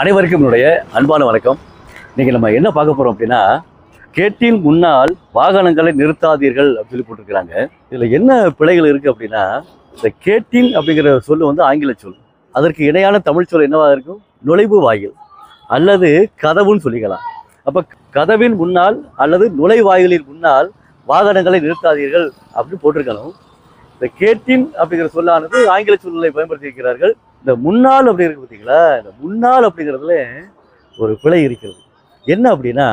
அனைவருக்கும் என்னுடைய அன்பான வணக்கம். இன்னைக்கு நம்ம என்ன பார்க்க போறோம் அப்படின்னா, கேட்டின் முன்னால் வாகனங்களை நிறுத்தாதீர்கள் அப்படின்னு சொல்லி போட்டிருக்கிறாங்க. இதுல என்ன பிழைகள் இருக்கு அப்படின்னா, இந்த கேட்டின் அப்படிங்கிற சொல்லு வந்து ஆங்கில சொல். அதற்கு இணையான தமிழ் சொல் என்னவா இருக்கும்? நுழைவு வாயில் அல்லது கதவுன்னு சொல்லிக்கலாம். அப்ப கதவின் முன்னால் அல்லது நுழைவாயிலின் முன்னால் வாகனங்களை நிறுத்தாதீர்கள் அப்படின்னு போட்டிருக்கணும். இந்த கேட்டின் அப்படிங்கிற சொல்லானது ஆங்கில சொல்லை பயன்படுத்தி இருக்கிறார்கள். இந்த முன்னாள் அப்படி இருக்கு பார்த்தீங்களா, இந்த முன்னாள் அப்படிங்கிறதுல ஒரு பிழை இருக்கிறது. என்ன அப்படின்னா,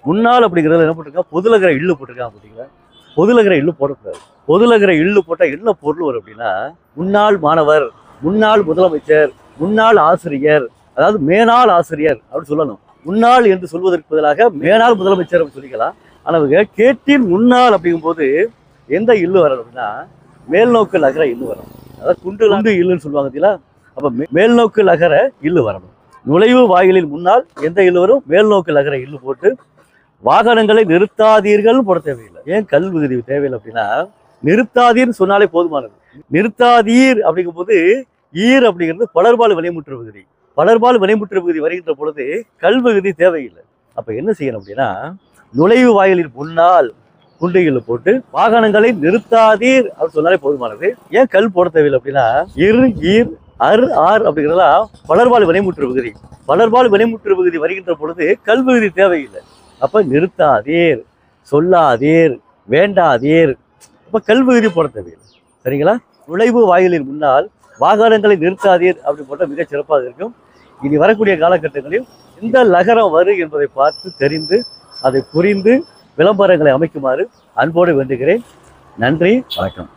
முன்னாள் அப்படிங்கிறதுல என்ன போட்டிருக்கா, பொதுலகிற இல்லு போட்டிருக்காங்க பார்த்தீங்களா. பொதுலகிற இல்லு போடக்கூடாது. பொதுலகிற இல்லு போட்டால் என்ன பொருள் வரும் அப்படின்னா, முன்னாள் மாணவர், முன்னாள் முதலமைச்சர், முன்னாள் ஆசிரியர், அதாவது மேனாள் ஆசிரியர் அப்படின்னு சொல்லணும். முன்னாள் என்று சொல்வதற்கு பதிலாக மேனாள் முதலமைச்சர் அப்படின்னு சொல்லிக்கலாம். ஆனால் கேட்டின் முன்னாள் அப்படிங்கும்போது எந்த இல்லு வரணும் அப்படின்னா, மேல் நோக்கு நகர இல்லு வரணும். அதாவது குண்டு இல்லுன்னு சொல்லுவாங்க பார்த்தீங்களா. அப்போ மேல் நோக்கு நகர இல்லு வரணும். நுழைவு வாயிலின் முன்னால் எந்த இல்லு வரும்? மேல் நோக்கு நகர இல்லு போட்டு வாகனங்களை நிறுத்தாதீர்கள் போட தேவையில்லை. ஏன் கல் விகுதி தேவையில்லை அப்படின்னா, நிறுத்தாதீர்னு சொன்னாலே போதுமானது. நிறுத்தாதீர் அப்படிங்கும் போது ஈர் அப்படிங்கிறது பலர்பால் வினைமுற்று விகுதி. பலர்பால் வினைமுற்று விகுதி வருகின்ற பொழுது கல் விகுதி தேவையில்லை. அப்ப என்ன செய்யணும் அப்படின்னா, நுழைவு வாயிலின் முன்னால் குண்டைகளை போட்டு வாகனங்களை நிறுத்தாதீர் அப்படின்னு சொன்னாலே போதுமானது. ஏன் கல் போட தேவையில்லை அப்படின்னா, இரு ஈர் அர் ஆர் அப்படிங்கிறதெல்லாம் பலர்பால் வினைமுற்று விகுதி. பலர்பால் வினைமுற்று விகுதி வருகின்ற பொழுது கல் விகுதி தேவையில்லை. அப்ப நிறுத்தாதீர், சொல்லாதீர், வேண்டாதீர், அப்ப கல் விகுதி போட தேவையில்லை. சரிங்களா? நுழைவு வாயிலின் முன்னால் வாகனங்களை நிறுத்தாதீர் அப்படி போட்டால் மிகச் சிறப்பாக இருக்கும். இனி வரக்கூடிய காலகட்டங்களில் எந்த லகரம் வரும் என்பதை பார்த்து தெரிந்து அதை புரிந்து விளம்பரங்களை அமைக்குமாறு அன்போடு வேண்டுகிறேன். நன்றி, வணக்கம்.